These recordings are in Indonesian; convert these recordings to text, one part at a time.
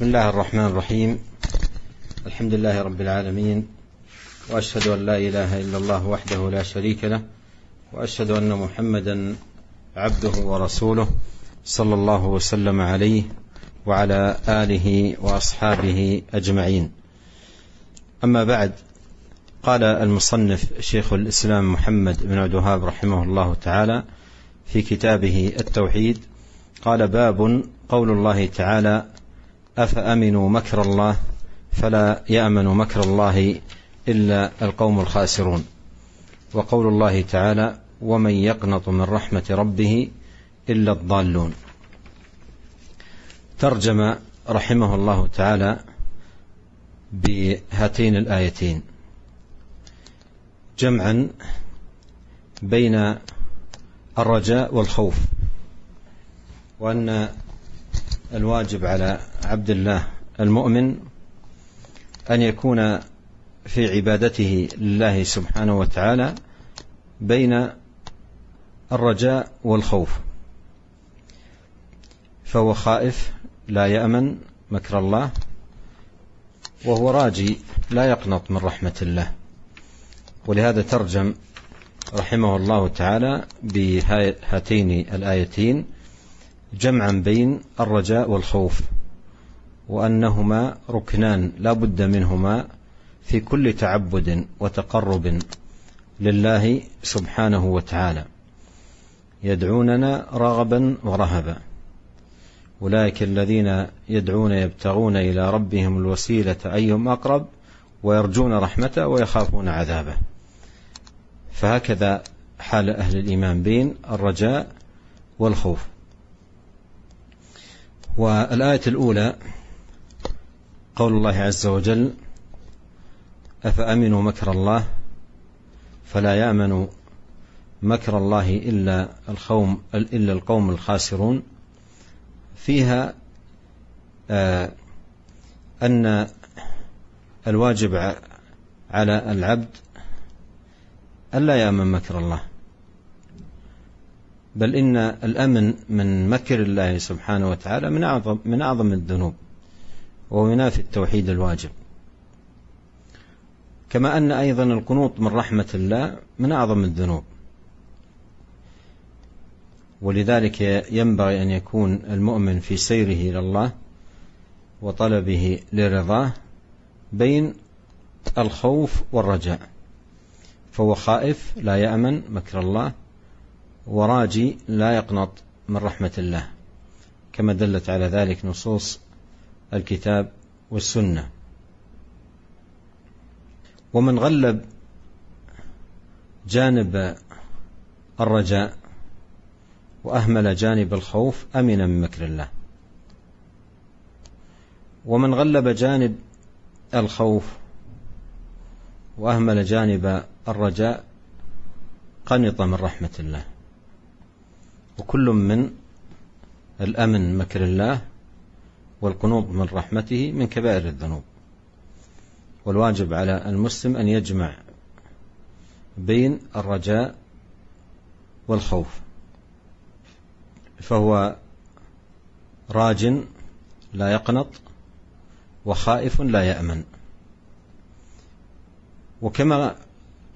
بسم الله الرحمن الرحيم. الحمد لله رب العالمين، وأشهد أن لا إله إلا الله وحده لا شريك له، وأشهد أن محمدا عبده ورسوله صلى الله وسلم عليه وعلى آله وأصحابه أجمعين. أما بعد، قال المصنف شيخ الإسلام محمد بن عبد الوهاب رحمه الله تعالى في كتابه التوحيد، قال: باب قول الله تعالى: أفأمنوا مكر الله فلا يأمن مكر الله إلا القوم الخاسرون. وقول الله تعالى: ومن يقنط من رحمة ربه إلا الضالون. ترجم رحمه الله تعالى بهاتين الآيتين جمعا بين الرجاء والخوف، وأن الواجب على عبد الله المؤمن أن يكون في عبادته لله سبحانه وتعالى بين الرجاء والخوف، فهو خائف لا يأمن مكر الله، وهو راجي لا يقنط من رحمة الله. ولهذا ترجم رحمه الله تعالى بهاتين الآيتين جمعا بين الرجاء والخوف، وأنهما ركنان لا بد منهما في كل تعبد وتقرب لله سبحانه وتعالى. يدعوننا رغبا ورهبا، أولئك الذين يدعون يبتغون إلى ربهم الوسيلة أيهم أقرب ويرجون رحمته ويخافون عذابه. فهكذا حال أهل الإيمان بين الرجاء والخوف. والآية الأولى قول الله عز وجل: أفأمنوا مكر الله فلا يأمن مكر الله إلا القوم الخاسرون. فيها أن الواجب على العبد ألا يأمن مكر الله، بل إن الأمن من مكر الله سبحانه وتعالى من أعظم الذنوب، وينافي التوحيد الواجب. كما أن أيضا القنوط من رحمة الله من أعظم الذنوب. ولذلك ينبغي أن يكون المؤمن في سيره إلى الله وطلبه لرضاه بين الخوف والرجاء، فهو خائف لا يأمن مكر الله، وراجي لا يقنط من رحمة الله، كما دلت على ذلك نصوص الكتاب والسنة. ومن غلب جانب الرجاء وأهمل جانب الخوف أمن من مكر الله، ومن غلب جانب الخوف وأهمل جانب الرجاء قنط من رحمة الله. وكل من الأمن مكر الله والقنوط من رحمته من كبائر الذنوب. والواجب على المسلم أن يجمع بين الرجاء والخوف، فهو راج لا يقنط وخائف لا يأمن. وكما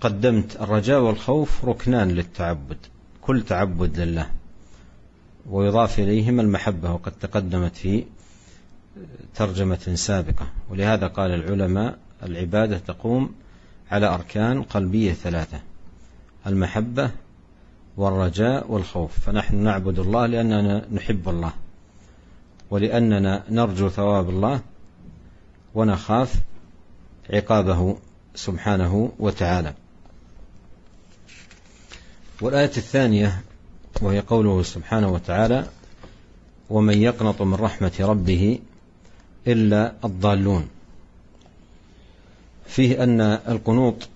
قدمت الرجاء والخوف ركنان للتعبد، كل تعبد لله، ويضاف إليهما المحبة، وقد تقدمت في ترجمة سابقة. ولهذا قال العلماء: العبادة تقوم على أركان قلبية 3: المحبة والرجاء والخوف. فنحن نعبد الله لأننا نحب الله، ولأننا نرجو ثواب الله، ونخاف عقابه سبحانه وتعالى. والآية الثانية وهي قوله سبحانه وتعالى: ومن يقنط من رحمة ربه إلا الضالون. فيه أن القنوط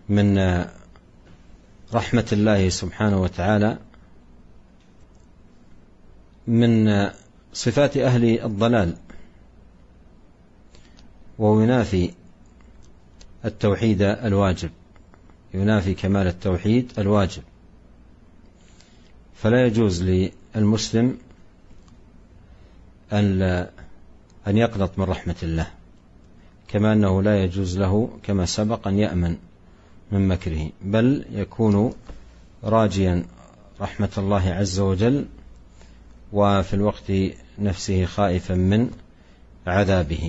من رحمة الله سبحانه وتعالى من صفات أهل الضلال، وينافي التوحيد الواجب، ينافي كمال التوحيد الواجب. فلا يجوز للمسلم أن يقنط من رحمة الله، كما أنه لا يجوز له كما سبق أن يأمن من مكره، بل يكون راجيا رحمة الله عز وجل وفي الوقت نفسه خائفا من عذابه،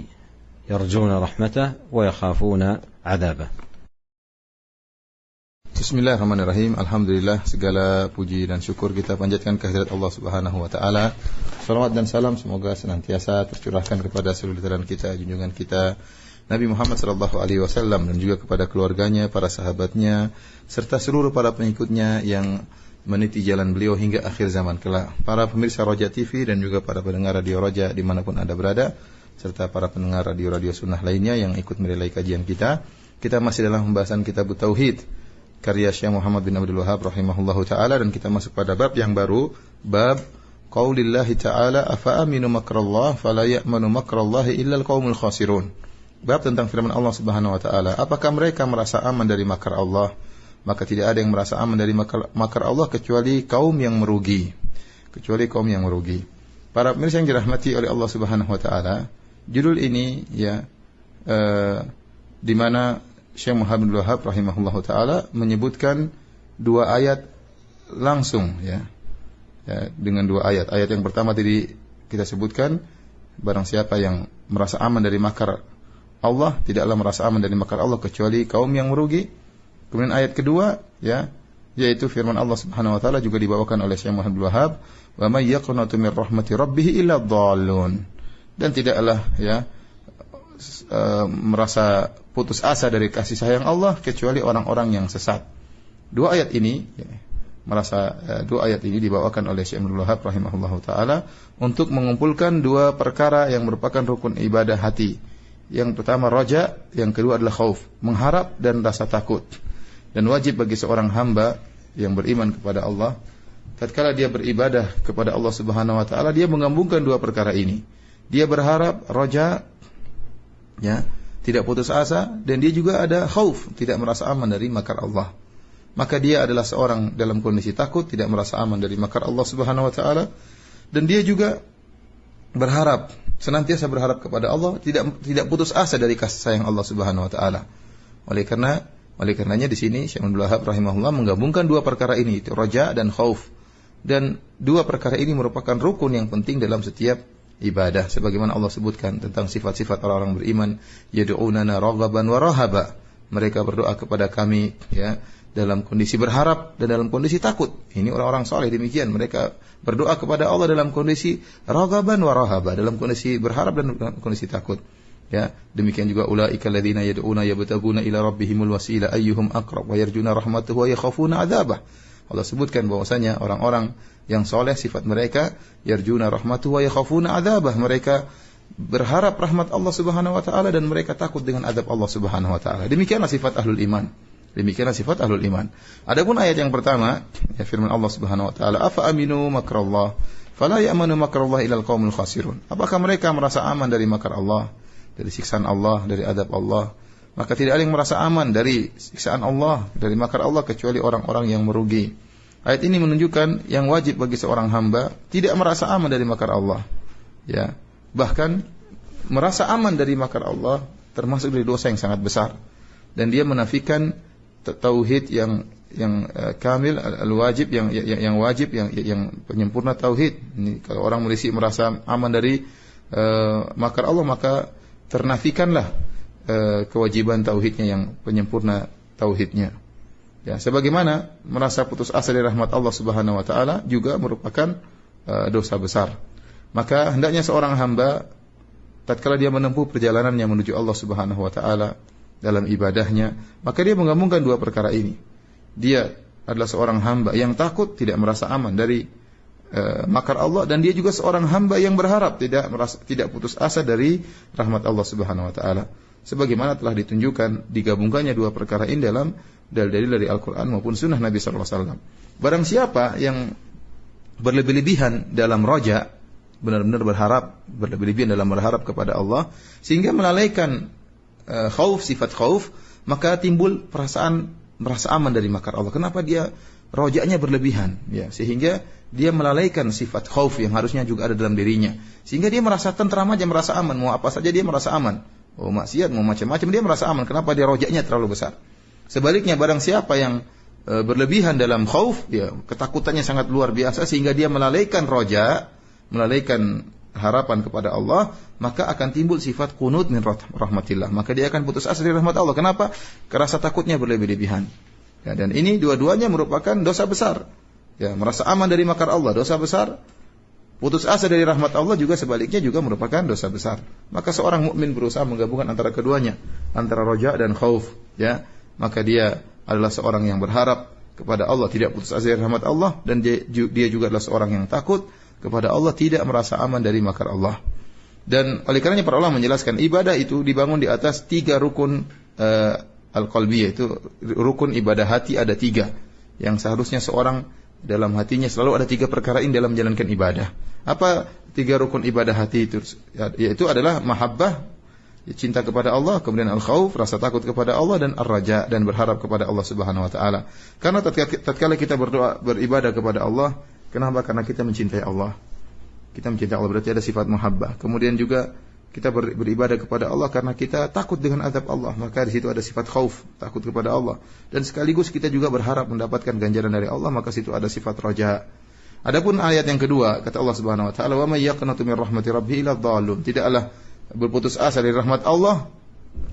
يرجون رحمته ويخافون عذابه. Bismillahirrahmanirrahim. Alhamdulillah, segala puji dan syukur kita panjatkan kehadirat Allah Subhanahu wa taala. Salawat dan salam semoga senantiasa tercurahkan kepada seluruh teladan kita, junjungan kita Nabi Muhammad sallallahu alaihi wasallam, dan juga kepada keluarganya, para sahabatnya, serta seluruh para pengikutnya yang meniti jalan beliau hingga akhir zaman kelak. Para pemirsa Roja TV dan juga para pendengar Radio Roja dimanapun Anda berada, serta para pendengar radio-radio sunnah lainnya yang ikut menilai kajian kita. Kita masih dalam pembahasan Kitab Tauhid karya Syekh Muhammad bin Abdul Wahhab rahimahullahu taala, dan kita masuk pada bab yang baru, bab qaulillahi ta'ala afa aminu makrallah fala ya'manu makrallahi illa alqaumul khasirun. Bab tentang firman Allah Subhanahu wa taala, apakah mereka merasa aman dari makar Allah? Maka tidak ada yang merasa aman dari makar Allah kecuali kaum yang merugi. Para pemirsa yang dirahmati oleh Allah Subhanahu wa taala, judul ini di mana Syekh Muhammad bin Wahhab rahimahullahu taala menyebutkan dua ayat langsung dengan dua ayat. Ayat yang pertama tadi kita sebutkan, barang siapa yang merasa aman dari makar Allah, tidaklah merasa aman dari makar Allah kecuali kaum yang merugi. Kemudian ayat kedua yaitu firman Allah Subhanahu wa taala juga dibawakan oleh Syekh Muhammad bin Wahhab, wa may yaqnatu min rahmati rabbih illa dhallun. Dan tidaklah merasa putus asa dari kasih sayang Allah kecuali orang-orang yang sesat. Dua ayat ini dibawakan oleh Syekh Abdul Wahhab rahimahullahu taala untuk mengumpulkan dua perkara yang merupakan rukun ibadah hati. Yang pertama raja, yang kedua adalah khauf, mengharap dan rasa takut. Dan wajib bagi seorang hamba yang beriman kepada Allah, tatkala dia beribadah kepada Allah Subhanahu wa taala, dia menggabungkan dua perkara ini. Dia berharap raja, tidak putus asa, dan dia juga ada khauf, tidak merasa aman dari makar Allah. Maka dia adalah seorang dalam kondisi takut, tidak merasa aman dari makar Allah Subhanahu wa taala, dan dia juga berharap, senantiasa berharap kepada Allah, tidak putus asa dari kasih sayang Allah Subhanahu wa taala. Oleh karenanya di sini Syekh Abdul Wahhab rahimahullah menggabungkan dua perkara ini, itu raja dan khauf. Dan dua perkara ini merupakan rukun yang penting dalam setiap ibadah, sebagaimana Allah sebutkan tentang sifat-sifat orang-orang beriman, yad'unana raghaban wa rahaba. Mereka berdoa kepada kami dalam kondisi berharap dan dalam kondisi takut. Ini orang-orang saleh demikian, mereka berdoa kepada Allah dalam kondisi raghaban wa rahaba, dalam kondisi berharap dan dalam kondisi takut. Demikian juga ulaika alladziina yad'una yabtaguna ila rabbihimul wasila ayyuhum aqrab wa yarjuna rahmatahu wa yakhafuna 'adzabah. Allah sebutkan bahwasanya orang-orang yang soleh sifat mereka yarjuna rahmatuhu wa yakhafuna 'adzabah, mereka berharap rahmat Allah Subhanahu wa taala dan mereka takut dengan azab Allah Subhanahu wa taala. Demikianlah sifat ahlul iman. Adapun ayat yang pertama, firman Allah Subhanahu wa taala, afa aminu makrallah fala ya'manu makrallah illa alqaumul khasirun. Apakah mereka merasa aman dari makar Allah, dari siksaan Allah, dari azab Allah? Maka tidak ada yang merasa aman dari siksaan Allah, dari makar Allah kecuali orang-orang yang merugi. Ayat ini menunjukkan yang wajib bagi seorang hamba tidak merasa aman dari makar Allah. Bahkan merasa aman dari makar Allah termasuk dari dosa yang sangat besar. Dan dia menafikan tauhid yang kamil, al-wajib, yang wajib, yang penyempurna tauhid. Ini kalau orang merasa aman dari makar Allah, maka ternafikanlah kewajiban tauhidnya yang penyempurna tauhidnya. Sebagaimana merasa putus asa dari rahmat Allah Subhanahu wa taala juga merupakan dosa besar. Maka hendaknya seorang hamba tatkala dia menempuh perjalanannya menuju Allah Subhanahu wa taala dalam ibadahnya, maka dia menggabungkan dua perkara ini. Dia adalah seorang hamba yang takut, tidak merasa aman dari makar Allah, dan dia juga seorang hamba yang berharap, tidak putus asa dari rahmat Allah Subhanahu wa taala. Sebagaimana telah ditunjukkan digabungkannya dua perkara ini dalam dalil-dalil dari Al-Qur'an maupun sunnah Nabi sallallahu alaihi wasallam. Barang siapa yang berlebih-lebihan dalam raja, benar-benar berlebih-lebihan dalam berharap kepada Allah sehingga melalaikan khauf, sifat khauf, maka timbul perasaan merasa aman dari makar Allah. Kenapa dia roja'nya berlebihan, ya, sehingga dia melalaikan sifat khauf yang harusnya juga ada dalam dirinya. Sehingga dia merasa tentram aja, merasa aman, mau apa saja dia merasa aman. Mau maksiat, mau macam-macam dia merasa aman. Kenapa? Dia roja'nya terlalu besar. Sebaliknya barang siapa yang berlebihan dalam khauf, ya, ketakutannya sangat luar biasa sehingga dia melalaikan roja, melalaikan harapan kepada Allah, maka akan timbul sifat qunut min rahmatillah. Maka dia akan putus asa dari rahmat Allah. Kenapa? Kerasa takutnya berlebih-lebihan. Ya, dan ini dua-duanya merupakan dosa besar. Ya, merasa aman dari makar Allah, dosa besar. Putus asa dari rahmat Allah juga sebaliknya juga merupakan dosa besar. Maka seorang mukmin berusaha menggabungkan antara keduanya, antara roja dan khauf, ya. Maka dia adalah seorang yang berharap kepada Allah, tidak putus asa dari rahmat Allah, dan dia juga adalah seorang yang takut kepada Allah, tidak merasa aman dari makar Allah. Dan oleh karenanya para ulama menjelaskan ibadah itu dibangun di atas 3 rukun al-qalbiyah, itu rukun ibadah hati ada 3 yang seharusnya seorang dalam hatinya selalu ada 3 perkara ini dalam menjalankan ibadah. Apa 3 rukun ibadah hati itu? Yaitu adalah mahabbah, cinta kepada Allah, kemudian al-khauf, rasa takut kepada Allah, dan ar-raja, dan berharap kepada Allah Subhanahu wa taala. Karena tatkala kita berdoa beribadah kepada Allah, kenapa? Karena kita mencintai Allah. Kita mencintai Allah berarti ada sifat mahabbah. Kemudian juga kita beribadah kepada Allah karena kita takut dengan azab Allah, maka di situ ada sifat khauf, takut kepada Allah. Dan sekaligus kita juga berharap mendapatkan ganjaran dari Allah, maka situ ada sifat raja. Adapun ayat yang kedua, kata Allah Subhanahu wa taala, "Wa may yaqnatu min rahmati rabbih illa dhallun." Tidaklah berputus asa dari rahmat Allah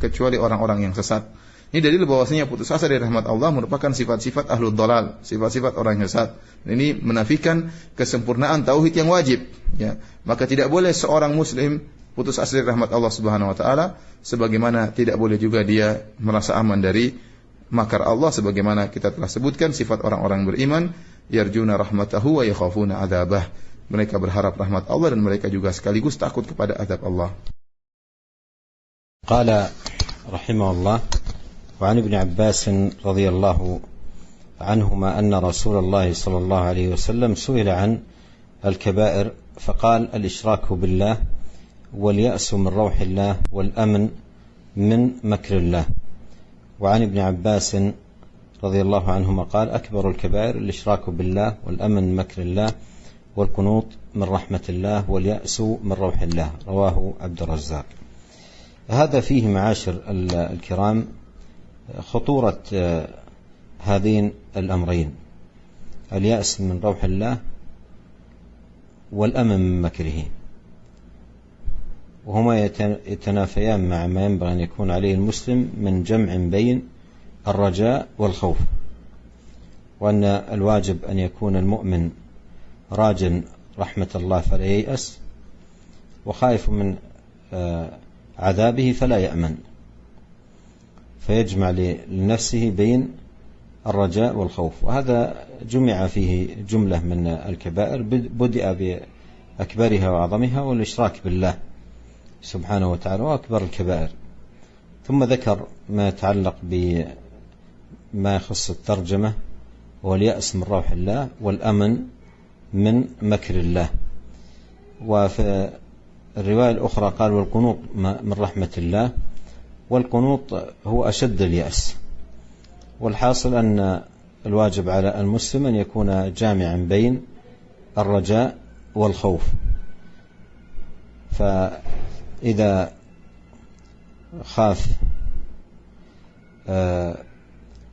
kecuali orang-orang yang sesat. Ini dalil bahwasanya putus asa dari rahmat Allah merupakan sifat-sifat ahlul dhalal, sifat-sifat orang yang sesat. Ini menafikan kesempurnaan tauhid yang wajib, ya. Maka tidak boleh seorang muslim putus asa dari rahmat Allah Subhanahu wa taala, sebagaimana tidak boleh juga dia merasa aman dari makar Allah, sebagaimana kita telah sebutkan sifat orang-orang beriman, yarjuna rahmatahu wa yakhafuna adzabah. Mereka berharap rahmat Allah dan mereka juga sekaligus takut kepada azab Allah. Qala rahimahullah wa 'an ibn Abbas radhiyallahu anhuma anna Rasulullah sallallahu alaihi wasallam su'ila 'an al-kaba'ir faqala al-ishraku billah واليأس من روح الله والأمن من مكر الله. وعن ابن عباس رضي الله عنهما قال أكبر الكبائر الإشراك بالله والأمن من مكر الله والقنوط من رحمة الله واليأس من روح الله. رواه عبد الرزاق. هذا فيه معاشر الكرام خطورة هذين الأمرين، اليأس من روح الله والأمن من مكره، وهما يتنافيان مع ما ينبغي أن يكون عليه المسلم من جمع بين الرجاء والخوف، وأن الواجب أن يكون المؤمن راجٍ رحمة الله فلا ييأس، وخائف من عذابه فلا يأمن، فيجمع لنفسه بين الرجاء والخوف. وهذا جمع فيه جملة من الكبائر بدأ بأكبرها وأعظمها والإشراك بالله سبحانه وتعالى وأكبر الكبائر، ثم ذكر ما يتعلق بما يخص الترجمة واليأس من روح الله والأمن من مكر الله. وفي الرواية الأخرى قال والقنوط من رحمة الله، والقنوط هو أشد اليأس. والحاصل أن الواجب على المسلم أن يكون جامعا بين الرجاء والخوف، فإذا خاف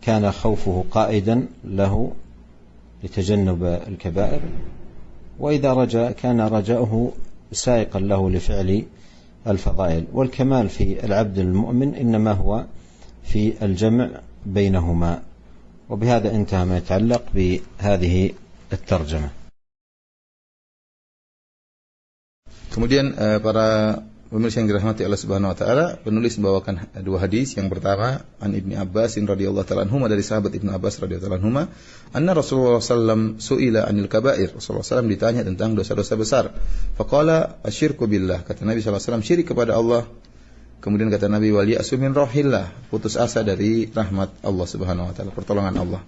كان خوفه قائدا له لتجنب الكبائر، وإذا رجا كان رجاؤه سائقا له لفعل الفضائل. والكمال في العبد المؤمن إنما هو في الجمع بينهما. وبهذا انتهى ما يتعلق بهذه الترجمة. Kemudian para pemirsa yang dirahmati Allah Subhanahu wa taala, penulis membawakan 2 hadis. Yang pertama, an Ibnu Abbas radhiyallahu ta'ala anhuma, dari sahabat Ibnu Abbas radhiyallahu ta'ala anhuma, anna Rasulullah sallam su'ila 'anil kaba'ir. Rasulullah sallam ditanya tentang dosa-dosa besar. Faqala asyirku billah, kata Nabi sallallahu alaihi wasallam, syirik kepada Allah. Kemudian kata Nabi, wal ya'su min rahillah, putus asa dari rahmat Allah Subhanahu wa taala, pertolongan Allah.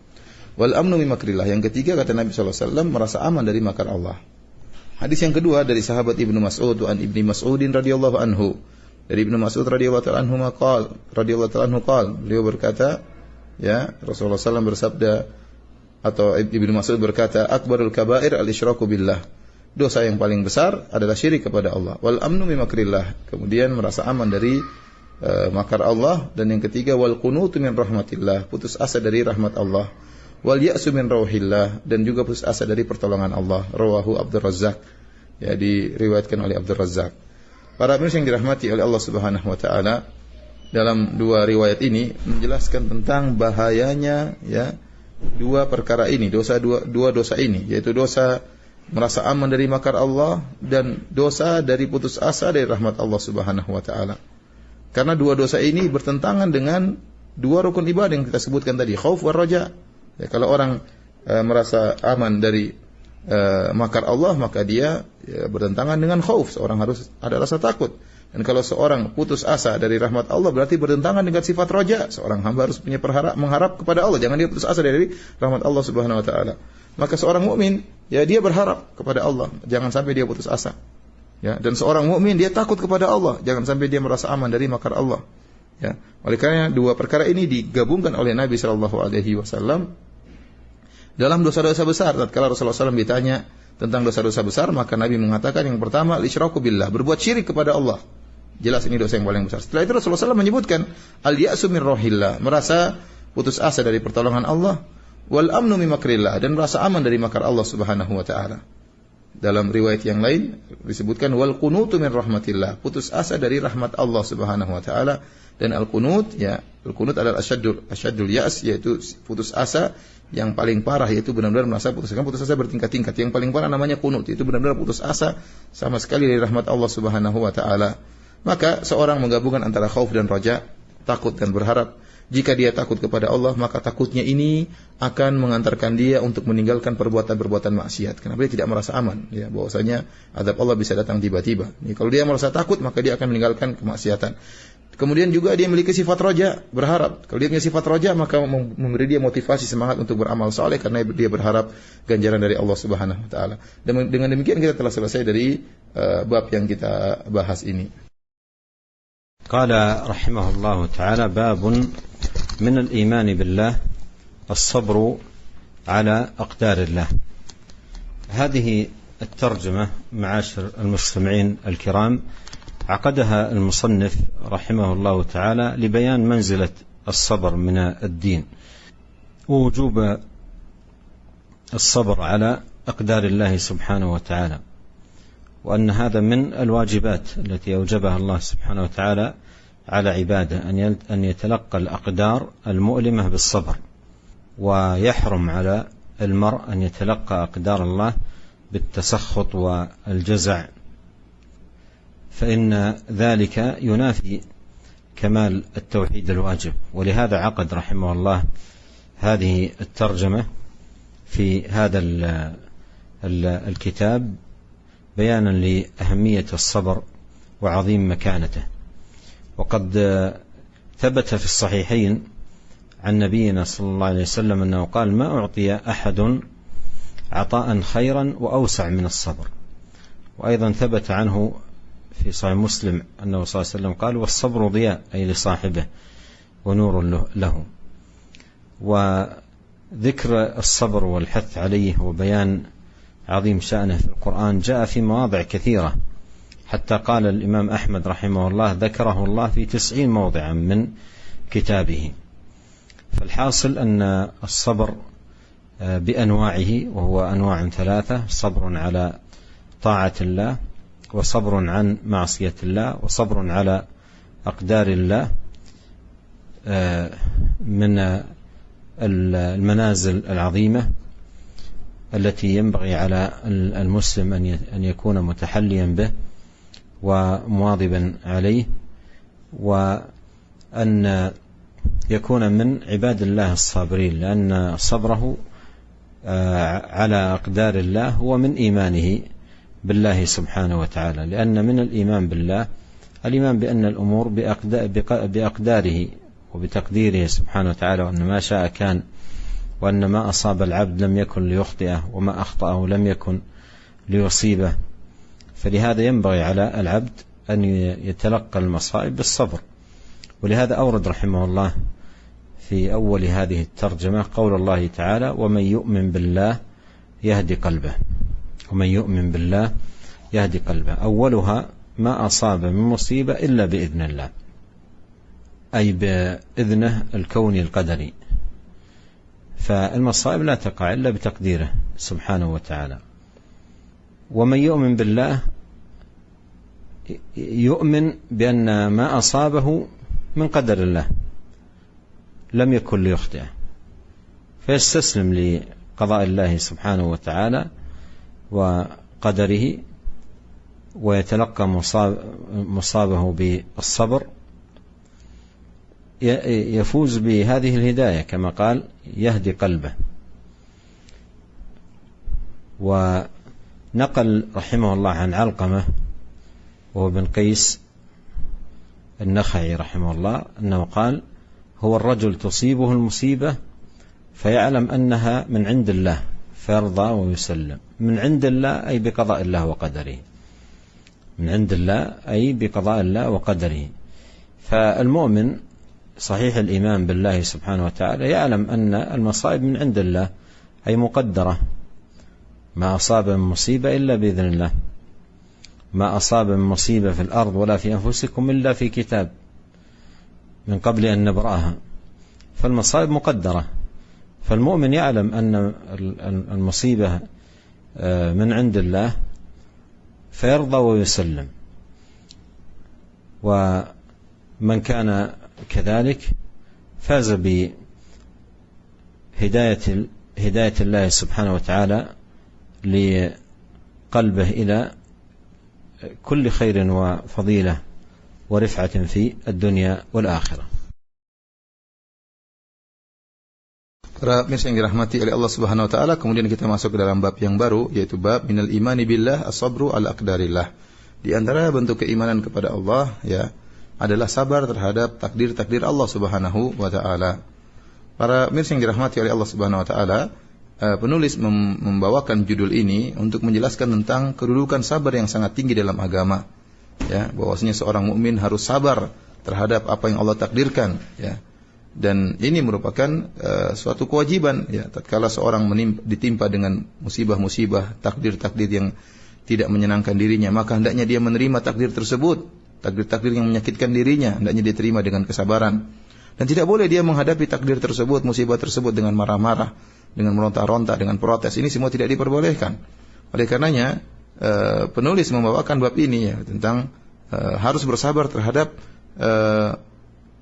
Wal amnu min makrillah, yang ketiga kata Nabi sallallahu alaihi wasallam, merasa aman dari makar Allah. Hadis yang kedua dari sahabat Ibnu Mas'ud, an Ibnu Mas'udin radhiyallahu anhu, dari Ibnu Mas'ud radhiyallahu ta'ala anhu qala, beliau berkata, ya, Rasulullah sallallahu bersabda, atau Ibnu Mas'ud berkata, akbarul kabair al-isyraku billah. Dosa yang paling besar adalah syirik kepada Allah. Wal amnu min makrillah. Kemudian merasa aman dari makar Allah. Dan yang ketiga, wal qunutu min rahmatillah. Putus asa dari rahmat Allah. Wal ya'su min rauhillah. Dan juga putus asa dari pertolongan Allah. Rawahu Abdur Razzaq. Ya, diriwayatkan oleh Abdur Razzaq. Para pemirsa yang dirahmati oleh Allah Subhanahu wa taala, dalam dua riwayat ini menjelaskan tentang bahayanya ya dua perkara ini, dua dosa ini, yaitu dosa merasa aman dari makar Allah dan dosa dari putus asa dari rahmat Allah Subhanahu wa taala. Karena dua dosa ini bertentangan dengan dua rukun ibadah yang kita sebutkan tadi, khauf wa raja. Ya, kalau orang merasa aman dari makar Allah, maka dia bertentangan dengan khauf. Seorang harus ada rasa takut. Dan kalau seorang putus asa dari rahmat Allah, berarti bertentangan dengan sifat roja. Seorang hamba harus punya mengharap kepada Allah. Jangan dia putus asa dari rahmat Allah Subhanahu wa taala. Maka seorang mukmin, ya dia berharap kepada Allah. Jangan sampai dia putus asa. Ya, dan seorang mukmin dia takut kepada Allah. Jangan sampai dia merasa aman dari makar Allah. Ya, oleh karena dua perkara ini digabungkan oleh Nabi sallallahu alaihi wasallam dalam dosa-dosa besar. Tatkala Rasulullah SAW ditanya tentang dosa-dosa besar, maka Nabi mengatakan yang pertama, al-isyraku billah, berbuat syirik kepada Allah. Jelas ini dosa yang paling besar. Setelah itu Rasulullah SAW menyebutkan al-ya'su min rohillah, merasa putus asa dari pertolongan Allah, wal amnu min makrillah, dan merasa aman dari makar Allah Subhanahu wa taala. Dalam riwayat yang lain disebutkan wal qunutu min rahmatillah, putus asa dari rahmat Allah Subhanahu wa taala. Dan al-qunut, ya, al-qunut adalah asyaddul ya'as, yaitu putus asa yang paling parah, yaitu benar-benar merasa putus asa bertingkat-tingkat. Yang paling parah namanya qunut, itu benar-benar putus asa sama sekali dari rahmat Allah Subhanahu wa taala. Maka seorang menggabungkan antara khauf dan raja, takut dan berharap. Jika dia takut kepada Allah, maka takutnya ini akan mengantarkan dia untuk meninggalkan perbuatan-perbuatan maksiat. Kenapa dia tidak merasa aman? Ya, bahwasanya azab Allah bisa datang tiba-tiba. Kalau dia merasa takut, maka dia akan meninggalkan kemaksiatan. Kemudian juga dia memiliki sifat roja, berharap. Kalau dia punya sifat roja, maka memberi dia motivasi semangat untuk beramal saleh karena dia berharap ganjaran dari Allah Subhanahu wa taala. Dan dengan demikian kita telah selesai dari bab yang kita bahas ini. قال رحمه الله تعالى: باب من الإيمان بالله الصبر على أقدار الله. هذه الترجمة معاشر المستمعين الكرام عقدها المصنف رحمه الله تعالى لبيان منزلة الصبر من الدين ووجوب الصبر على أقدار الله سبحانه وتعالى، وأن هذا من الواجبات التي أوجبها الله سبحانه وتعالى على عباده، أن يتلقى الأقدار المؤلمة بالصبر، ويحرم على المرء أن يتلقى أقدار الله بالتسخط والجزع، فإن ذلك ينافي كمال التوحيد الواجب. ولهذا عقد رحمه الله هذه الترجمة في هذا الكتاب بيانا لأهمية الصبر وعظيم مكانته. وقد ثبت في الصحيحين عن نبينا صلى الله عليه وسلم أنه قال: ما أعطي أحد عطاء خيرا وأوسع من الصبر. وأيضا ثبت عنه في صحيح مسلم أنه صلى الله عليه وسلم قال: والصبر ضياء، أي لصاحبه، ونور له. وذكر الصبر والحث عليه وبيان عظيم شأنه في القرآن جاء في مواضع كثيرة، حتى قال الإمام أحمد رحمه الله ذكره الله في 90 موضعا من كتابه. فالحاصل أن الصبر بأنواعه، وهو أنواع 3: صبر على طاعة الله، وصبر عن معصية الله، وصبر على أقدار الله، من المنازل العظيمة التي ينبغي على المسلم أن يكون متحليا به ومواظبا عليه، وأن يكون من عباد الله الصابرين، لأن صبره على أقدار الله هو من إيمانه بالله سبحانه وتعالى. لأن من الإيمان بالله الإيمان بأن الأمور بأقداره وبتقديره سبحانه وتعالى، وأن ما شاء كان، وأن ما أصاب العبد لم يكن ليخطئه، وما أخطأه لم يكن ليصيبه. فلهذا ينبغي على العبد أن يتلقى المصائب بالصبر. ولهذا أورد رحمه الله في أول هذه الترجمة قول الله تعالى: ومن يؤمن بالله يهدي قلبه. ومن يؤمن بالله يهدي قلبه. أولها: ما أصاب من مصيبة إلا بإذن الله، أي بإذنه الكوني القدري، فالمصائب لا تقع إلا بتقديره سبحانه وتعالى. ومن يؤمن بالله يؤمن بأن ما أصابه من قدر الله لم يكن ليخطئه، فيستسلم لقضاء الله سبحانه وتعالى وقدره، ويتلقى مصابه بالصبر، يفوز بهذه الهداية كما قال: يهدي قلبه. ونقل رحمه الله عن علقمة وهو بن قيس النخعي رحمه الله أنه قال: هو الرجل تصيبه المصيبة فيعلم أنها من عند الله فيرضى ويسلم. من عند الله أي بقضاء الله وقدره، من عند الله أي بقضاء الله وقدره. فالمؤمن صحيح الإيمان بالله سبحانه وتعالى يعلم أن المصائب من عند الله، أي مقدرة. ما أصاب من مصيبة إلا بإذن الله، ما أصاب من مصيبة في الأرض ولا في أنفسكم إلا في كتاب من قبل أن نبرأها. فالمصائب مقدرة، فالمؤمن يعلم أن المصيبة من عند الله فيرضى ويسلم. ومن كان كذلك فاز بهداية الله سبحانه وتعالى لقلبه إلى كل خير وفضيلة ورفعة في الدنيا والآخرة. Para pemirsa yang dirahmati oleh Allah Subhanahu wa taala, kemudian kita masuk ke dalam bab yang baru, yaitu bab minal imani billah as-sabru ala aqdarillah. Di antara bentuk keimanan kepada Allah ya adalah sabar terhadap takdir-takdir Allah Subhanahu wa taala. Para pemirsa yang dirahmati oleh Allah Subhanahu wa taala, penulis membawakan judul ini untuk menjelaskan tentang kedudukan sabar yang sangat tinggi dalam agama. Ya, bahwasanya seorang mukmin harus sabar terhadap apa yang Allah takdirkan, ya. Dan ini merupakan suatu kewajiban, ya, tatkala seorang ditimpa dengan musibah-musibah, takdir-takdir yang tidak menyenangkan dirinya, maka hendaknya dia menerima takdir tersebut, takdir-takdir yang menyakitkan dirinya, hendaknya dia terima dengan kesabaran. Dan tidak boleh dia menghadapi takdir tersebut, musibah tersebut dengan marah-marah, dengan meronta-ronta, dengan protes. Ini semua tidak diperbolehkan. Oleh karenanya penulis membawakan bab ini, ya, tentang harus bersabar terhadap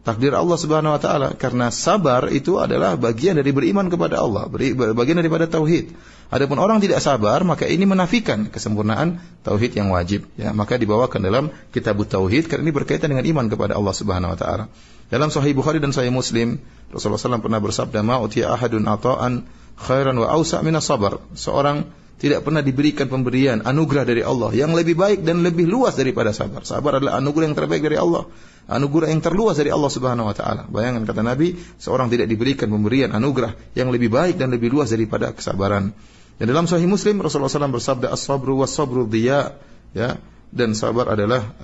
takdir Allah Subhanahu wa taala, karena sabar itu adalah bagian dari beriman kepada Allah, bagian daripada tauhid. Adapun orang tidak sabar, maka ini menafikan kesempurnaan tauhid yang wajib, ya. Maka dibawakan dalam Kitabut Tauhid karena ini berkaitan dengan iman kepada Allah Subhanahu wa taala. Dalam Sahih Bukhari dan Sahih Muslim, Rasulullah SAW pernah bersabda, "Ma utiya ahadun ata'an khairan wa awsa' minas sabar." Seorang tidak pernah diberikan pemberian anugerah dari Allah yang lebih baik dan lebih luas daripada sabar. Sabar adalah anugerah yang terbaik dari Allah, anugerah yang terluas dari Allah Subhanahu wa taala. Bayangkan, kata Nabi, seorang tidak diberikan pemberian anugerah yang lebih baik dan lebih luas daripada kesabaran. Dan dalam Sahih Muslim Rasulullah SAW bersabda, "As-sabru was-sabru dhiya." Ya, dan sabar adalah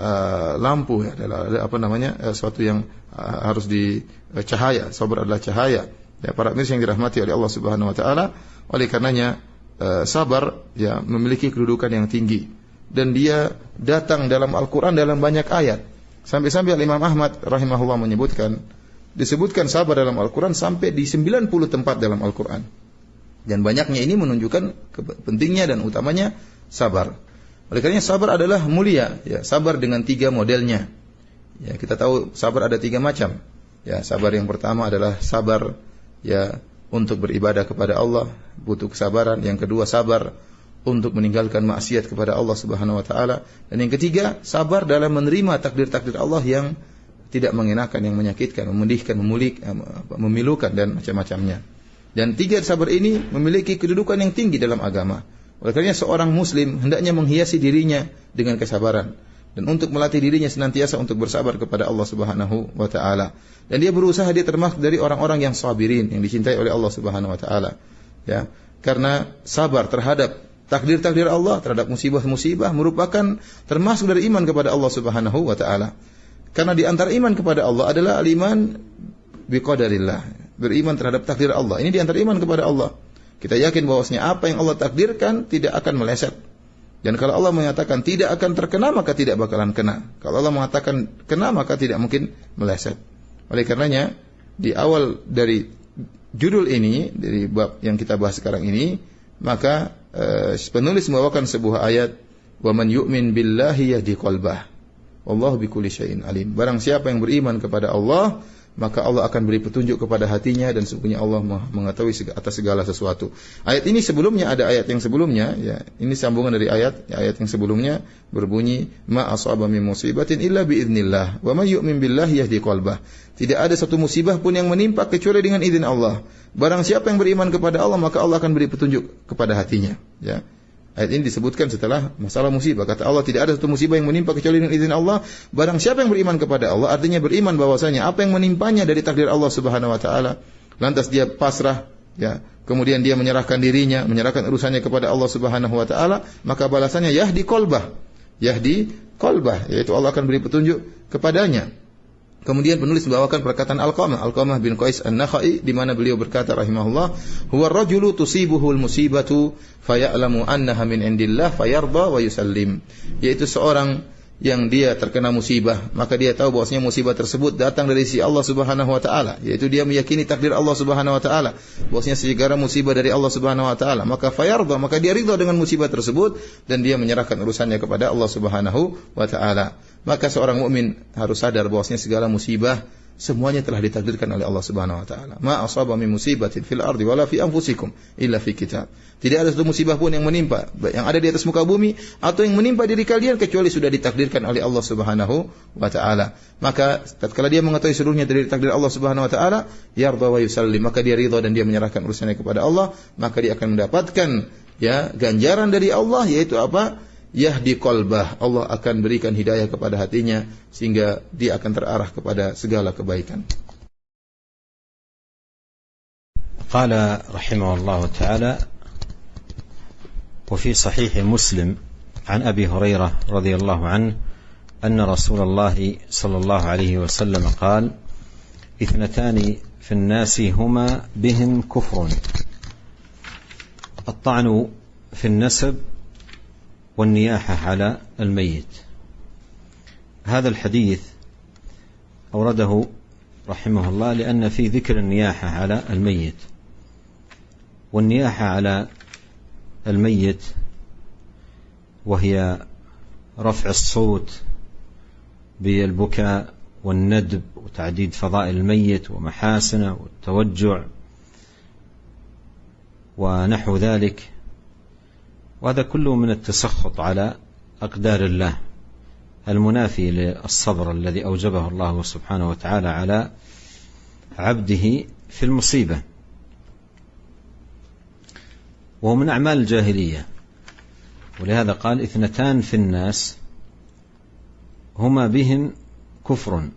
lampu, ya, adalah sesuatu yang harus dicahaya. Sabar adalah cahaya. Ya, para pemirsa yang dirahmati oleh Allah Subhanahu wa taala, oleh karenanya sabar, ya, memiliki kedudukan yang tinggi, dan dia datang dalam Al-Quran dalam banyak ayat. Sampai-sampai Imam Ahmad rahimahullah disebutkan sabar dalam Al-Quran sampai di 90 tempat dalam Al-Quran. Dan banyaknya ini menunjukkan pentingnya dan utamanya sabar. Oleh karenanya sabar adalah mulia, ya, sabar dengan 3 modelnya. Ya, kita tahu sabar ada 3 macam. Ya, sabar yang pertama adalah sabar, ya, untuk beribadah kepada Allah, butuh kesabaran. Yang kedua, sabar untuk meninggalkan maksiat kepada Allah Subhanahu wa taala. Dan yang ketiga, sabar dalam menerima takdir-takdir Allah yang tidak mengenakan, yang menyakitkan, memedihkan, memilukan dan macam-macamnya. Dan 3 sabar ini memiliki kedudukan yang tinggi dalam agama. Oleh karena seorang muslim hendaknya menghiasi dirinya dengan kesabaran, dan untuk melatih dirinya senantiasa untuk bersabar kepada Allah Subhanahu wa taala. Dan dia berusaha, dia termasuk dari orang-orang yang sabirin, yang dicintai oleh Allah Subhanahu wa taala. Ya, karena sabar terhadap takdir-takdir Allah, terhadap musibah-musibah merupakan termasuk dari iman kepada Allah Subhanahu wa taala. Karena di antara iman kepada Allah adalah al-iman biqadarillah, beriman terhadap takdir Allah. Ini di antara iman kepada Allah. Kita yakin bahwasanya apa yang Allah takdirkan tidak akan meleset. Dan kalau Allah mengatakan tidak akan terkena, maka tidak bakalan kena. Kalau Allah mengatakan kena, maka tidak mungkin meleset. Oleh karenanya, di awal dari judul ini, dari bab yang kita bahas sekarang ini, maka penulis membawakan sebuah ayat, "Wa man yu'min billahi yahdi qalbah. Wallahu bikulli syai'in alim." Barang siapa yang beriman kepada Allah, maka Allah akan beri petunjuk kepada hatinya, dan sesungguhnya Allah mengetahui atas segala sesuatu. Ayat ini sebelumnya ada ayat yang sebelumnya, ya. Ini sambungan dari ayat yang sebelumnya berbunyi, "Ma asaba min musibatin illa biiznillah, wa may yu'min billahi yahdi qalbah." Tidak ada satu musibah pun yang menimpa kecuali dengan izin Allah. Barang siapa yang beriman kepada Allah, maka Allah akan beri petunjuk kepada hatinya, ya. Ayat ini disebutkan setelah masalah musibah. Kata Allah, tidak ada satu musibah yang menimpa kecuali dengan izin Allah. Barang siapa yang beriman kepada Allah, artinya beriman bahwasanya apa yang menimpanya dari takdir Allah Subhanahu wa taala, lantas dia pasrah, ya. Kemudian dia menyerahkan dirinya, menyerahkan urusannya kepada Allah Subhanahu wa taala, maka balasannya yahdi qalbah. Yahdi qalbah, yaitu Allah akan beri petunjuk kepadanya. Kemudian penulis membawakan perkataan Alqamah bin Qais An-Nakhai, di mana beliau berkata rahimahullah, "Huwa ar-rajulu tusibuhul musibatu faya'lamu annaha min indillah fayarda wa yusallim." Yaitu seorang yang dia terkena musibah, maka dia tahu bahwasanya musibah tersebut datang dari sisi Allah Subhanahu wa taala, yaitu dia meyakini takdir Allah Subhanahu wa taala, bahwasanya segala musibah dari Allah Subhanahu wa taala, maka fayarda, maka dia ridha dengan musibah tersebut dan dia menyerahkan urusannya kepada Allah Subhanahu wa taala. Maka seorang mukmin harus sadar bahwasanya segala musibah semuanya telah ditakdirkan oleh Allah Subhanahu wa taala. Ma asaba min musibatin fil ardi wala fi anfusikum illa fi kitab. Tidak ada satu musibah pun yang menimpa, yang ada di atas muka bumi atau yang menimpa diri kalian, kecuali sudah ditakdirkan oleh Allah Subhanahu wa taala. Maka tatkala dia mengetahui seluruhnya dari takdir Allah Subhanahu wa taala, yarda wa yusallim, maka dia ridha dan dia menyerahkan urusannya kepada Allah, maka dia akan mendapatkan, ya, ganjaran dari Allah, yaitu apa? Yahdi qalbah. Allah akan berikan hidayah kepada hatinya sehingga dia akan terarah kepada segala kebaikan. Qala rahimahullah ta'ala, وفي صحيح مسلم عن أبي هريرة رضي الله عنه أن رسول الله صلى الله عليه وسلم قال: اثنتان في الناس هما بهم كفر، الطعن في النسب والنياحة على الميت. هذا الحديث أورده رحمه الله لأن في ذكر النياحة على الميت، والنياحة على الميت وهي رفع الصوت بالبكاء والندب وتعديد فضائل الميت ومحاسنه والتوجع ونحو ذلك، وهذا كله من التسخط على أقدار الله المنافي للصبر الذي أوجبه الله سبحانه وتعالى على عبده في المصيبة، وهو من أعمال الجاهلية. ولهذا قال: اثنتان في الناس هما بهم كفر.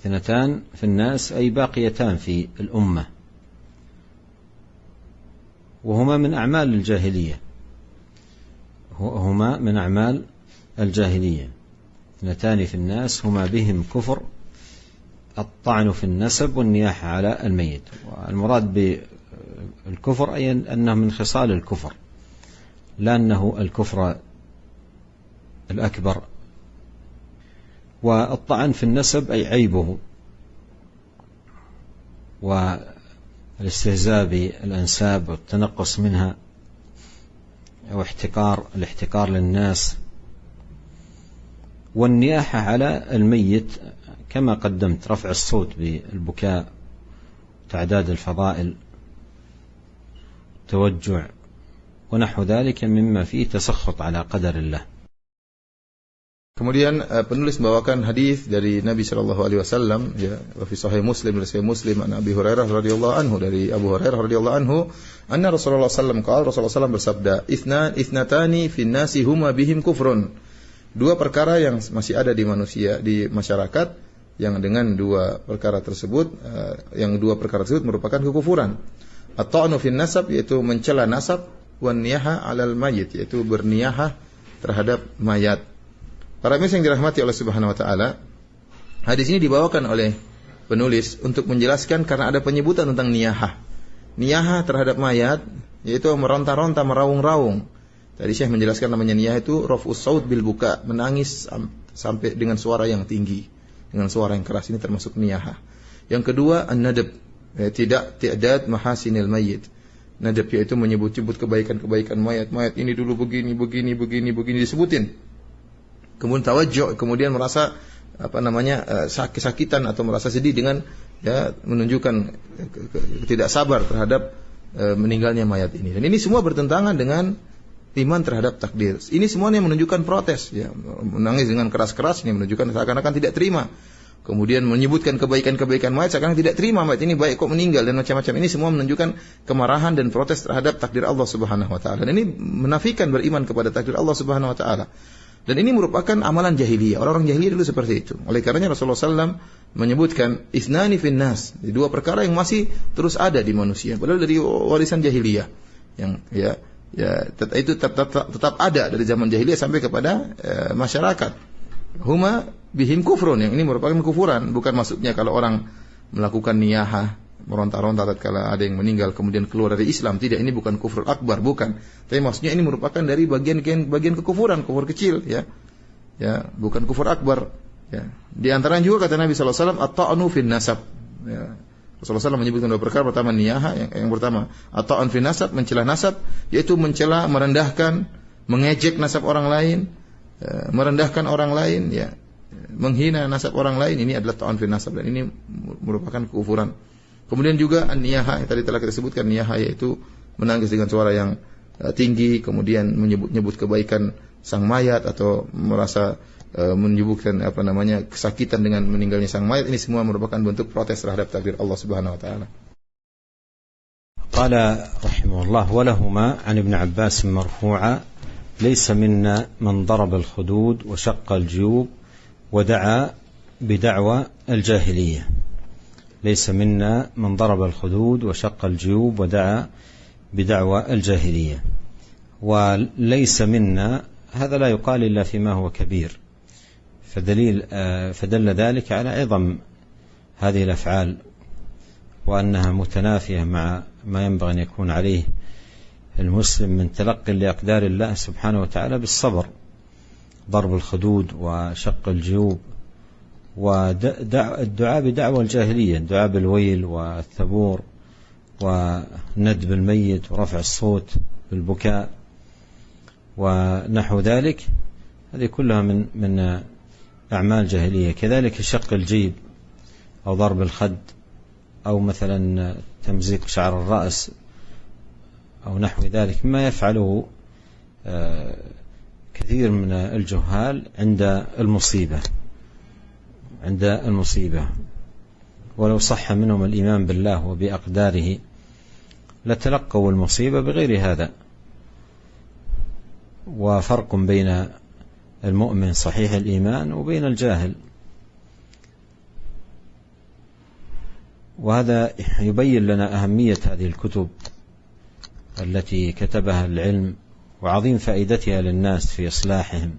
اثنتان في الناس أي باقيتان في الأمة، وهما من أعمال الجاهلية، هما من أعمال الجاهلية. اثنتان في الناس هما بهم كفر، الطعن في النسب والنياحة على الميت. والمراد بالكفر أي أنه من خصال الكفر، لا أنه الكفر الأكبر. والطعن في النسب أي عيبه، والاستهزاء بالأنساب والتنقص منها، والاحتقار للناس. والنياحة على الميت كما قدمت، رفع الصوت بالبكاء، تعداد الفضائل، توجع ونحو ذلك مما فيه تسخط على قدر الله. Kemudian penulis membawakan hadis dari Nabi sallallahu alaihi wasallam, ya, fi sahih Muslim, dari sahih Muslim, an Abi Hurairah radhiyallahu anhu, dari Abu Hurairah radhiyallahu anhu, anna Rasulullah sallallahu alaihi wasallam qala, Rasulullah sallallahu bersabda, ithnatani fin nasi huma bihim kufrun. Dua perkara yang masih ada di manusia, di masyarakat, yang dengan dua perkara tersebut merupakan kekufuran. At-ta'nu fin nasab, yaitu mencela nasab, wan niyaha 'alal mayyit, yaitu berniyahah terhadap mayat. Para muslim yang dirahmati oleh Subhanahu wa taala, hadis ini dibawakan oleh penulis untuk menjelaskan karena ada penyebutan tentang niyahah. Niyahah terhadap mayat yaitu meronta-ronta, meraung-raung. Tadi Syekh menjelaskan namanya niyahah itu raf'us saut bil buka, menangis sampai dengan suara yang tinggi, dengan suara yang keras. Ini termasuk niyahah. Yang kedua an-nadab, tidak ti'dad mahasinil mayyit. Nadab yaitu menyebut-nyebut kebaikan-kebaikan mayat. Mayat ini dulu begini disebutin. Kemudian tawajjuh, kemudian merasa sakit-sakitan atau merasa sedih dengan menunjukkan tidak sabar terhadap meninggalnya mayat ini. Dan ini semua bertentangan dengan iman terhadap takdir. Ini semuanya menunjukkan protes, menangis dengan keras-keras ini menunjukkan seakan-akan tidak terima. Kemudian menyebutkan kebaikan-kebaikan mayat seakan tidak terima mayat ini baik kok meninggal dan macam-macam. Ini semua menunjukkan kemarahan dan protes terhadap takdir Allah Subhanahu wa taala. Dan ini menafikan beriman kepada takdir Allah Subhanahu wa taala. Dan ini merupakan amalan jahiliyah. Orang-orang jahiliyah dulu seperti itu. Oleh karenanya Rasulullah SAW menyebutkan ithnani fin nas, dua perkara yang masih terus ada di manusia. Padahal dari warisan jahiliyah yang itu tetap ada dari zaman jahiliyah sampai kepada masyarakat. Huma bihim kufrun, yang ini merupakan kufuran. Bukan maksudnya kalau orang melakukan niyahah, meronta-ronta tatkala ada yang meninggal kemudian keluar dari Islam, tidak, ini bukan kufur akbar, bukan. Tapi maksudnya ini merupakan dari bagian kekufuran, kufur kecil, bukan kufur akbar. Di antaranya juga kata Nabi sallallahu alaihi wasallam at-ta'nu fin nasab. Rasulullah SAW menyebutkan dua perkara. Pertama niyahah, yang pertama at-ta'an fin nasab, mencela nasab, yaitu mencela, merendahkan, mengejek nasab orang lain, merendahkan orang lain, menghina nasab orang lain. Ini adalah ta'an fin nasab dan ini merupakan kekufuran. Kemudian juga an-niyahah yang tadi telah kita sebutkan, niyahah yaitu menangis dengan suara yang tinggi, kemudian menyebut kebaikan sang mayat atau merasa menyebutkan kesakitan dengan meninggalnya sang mayat. Ini semua merupakan bentuk protes terhadap takdir Allah Subhanahu wa taala. Qala rahimahullah wa lahumā 'an Ibn Abbas marfu'an laysa minna man daraba al-khudud wa shaqqa al-juyub wa da'a bid'wa al-jahiliyyah. ليس منا من ضرب الخدود وشق الجيوب ودعا بدعوى الجاهلية. وليس منا هذا لا يقال إلا فيما هو كبير، فدل ذلك على عظم هذه الأفعال وأنها متنافية مع ما ينبغي أن يكون عليه المسلم من تلقي لأقدار الله سبحانه وتعالى بالصبر. ضرب الخدود وشق الجيوب والدعاء بدعوى الجاهلية، الدعاء بالويل والثبور وندب الميت ورفع الصوت بالبكاء ونحو ذلك، هذه كلها من أعمال جاهلية. كذلك شق الجيب أو ضرب الخد أو مثلا تمزيق شعر الرأس أو نحو ذلك مما يفعله كثير من الجهال عند المصيبة، ولو صح منهم الإيمان بالله وبأقداره لتلقوا المصيبة بغير هذا. وفرق بين المؤمن صحيح الإيمان وبين الجاهل، وهذا يبين لنا أهمية هذه الكتب التي كتبها العلم وعظيم فائدتها للناس في إصلاحهم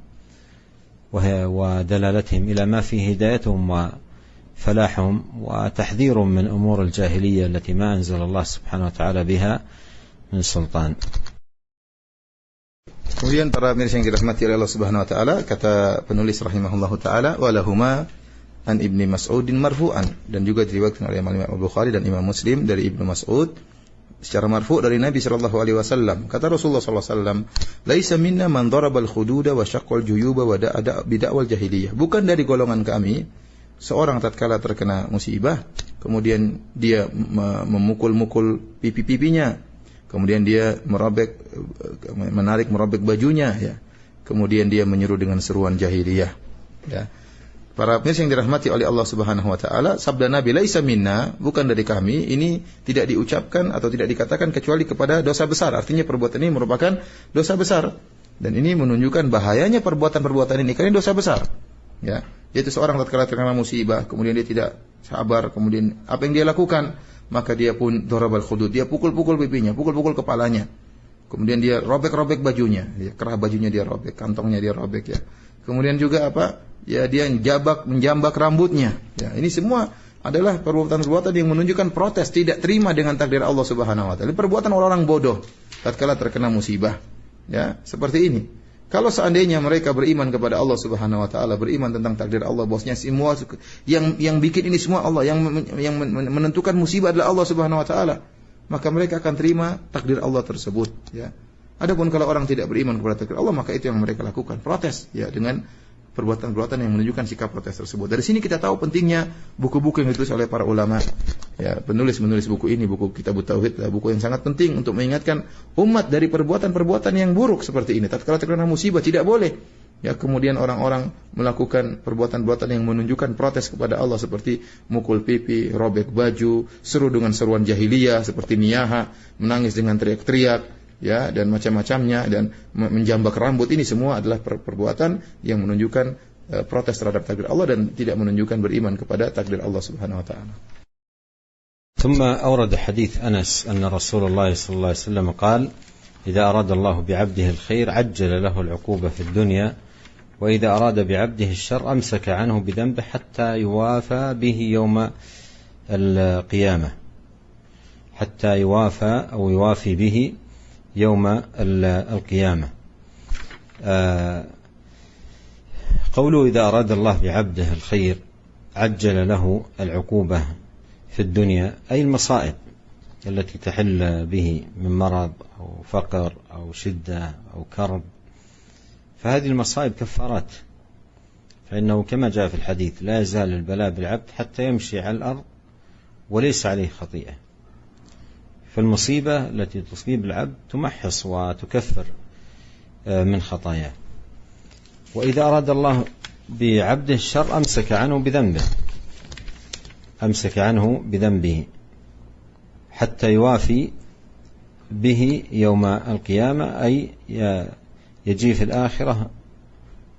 ودلالتهم إلى ما فيه هدايتهم وفلاحهم وتحذيرهم من أمور الجاهلية التي ما أنزل الله سبحانه وتعالى بها من سلطان. Kemudian para pemirsa yang dirahmati oleh Allah Subhanahu wa taala, kata penulis rahimahullahu taala, walahuma an Ibni Mas'udin marfu'an, dan juga diriwayatkan oleh Imam Al-Bukhari dan Imam Muslim dari Ibnu Mas'ud secara marfu' dari Nabi sallallahu alaihi wasallam. Kata Rasulullah sallallahu alaihi wasallam, "Laisa minna man darabal khududa wa syaqqal juyuba wa da'a bid'awal jahiliyah." Bukan dari golongan kami seorang tatkala terkena musibah, kemudian dia memukul-mukul pipi-pipinya, kemudian dia merobek bajunya, kemudian dia menyeru dengan seruan jahiliyah, Para pemirsa yang dirahmati oleh Allah Subhanahu wa taala, sabda Nabi laisa minna, bukan dari kami, ini tidak diucapkan atau tidak dikatakan kecuali kepada dosa besar. Artinya perbuatan ini merupakan dosa besar. Dan ini menunjukkan bahayanya perbuatan-perbuatan ini karena dosa besar. Yaitu seorang tatkala terkena musibah, kemudian dia tidak sabar, kemudian apa yang dia lakukan? Maka dia pun darabal khudud, dia pukul-pukul pipinya, pukul-pukul kepalanya. Kemudian dia robek-robek bajunya, kerah bajunya dia robek, kantongnya dia robek, Kemudian juga dia menjambak rambutnya. Ini semua adalah perbuatan-perbuatan yang menunjukkan protes, tidak terima dengan takdir Allah Subhanahu wa taala. Perbuatan orang-orang bodoh tatkala terkena musibah. Ya, seperti ini. Kalau seandainya mereka beriman kepada Allah Subhanahu wa taala, beriman tentang takdir Allah, bosnya semua yang bikin ini semua Allah, yang menentukan musibah adalah Allah Subhanahu wa taala, maka mereka akan terima takdir Allah tersebut, ya. Adapun kalau orang tidak beriman kepada takdir Allah, maka itu yang mereka lakukan, protes, ya, dengan perbuatan-perbuatan yang menunjukkan sikap protes tersebut. Dari sini kita tahu pentingnya buku-buku yang ditulis oleh para ulama. Ya, penulis buku ini, buku Kitabut Tauhid, buku yang sangat penting untuk mengingatkan umat dari perbuatan-perbuatan yang buruk seperti ini. Tatkala terkena musibah tidak boleh. Ya, kemudian orang-orang melakukan perbuatan-perbuatan yang menunjukkan protes kepada Allah seperti mukul pipi, robek baju, seru dengan seruan jahiliyah seperti niyaha, menangis dengan teriak-teriak, ya, dan macam-macamnya, dan menjambak rambut. Ini semua adalah perbuatan yang menunjukkan protes terhadap takdir Allah dan tidak menunjukkan beriman kepada takdir Allah Subhanahu wa taala. ثم أورد حديث أنس أن رسول الله صلى الله عليه وسلم قال: إذا أراد الله بعبده الخير عجل له العقوبة في الدنيا وإذا أراد بعبده الشر أمسك عنه بذنبه حتى يوافى به يوم القيامة، حتى يوافى أو يوافي به يوم القيامة. قوله إذا أراد الله بعبده الخير عجل له العقوبة في الدنيا، أي المصائب التي تحل به من مرض أو فقر أو شدة أو كرب، فهذه المصائب كفارات، فإنه كما جاء في الحديث لا يزال البلاء بالعبد حتى يمشي على الأرض وليس عليه خطيئة. فالمصيبة التي تصيب العبد تمحص وتكفر من خطاياه. وإذا أراد الله بعبده الشر أمسك عنه بذنبه حتى يوافي به يوم القيامة، أي يجي في الآخرة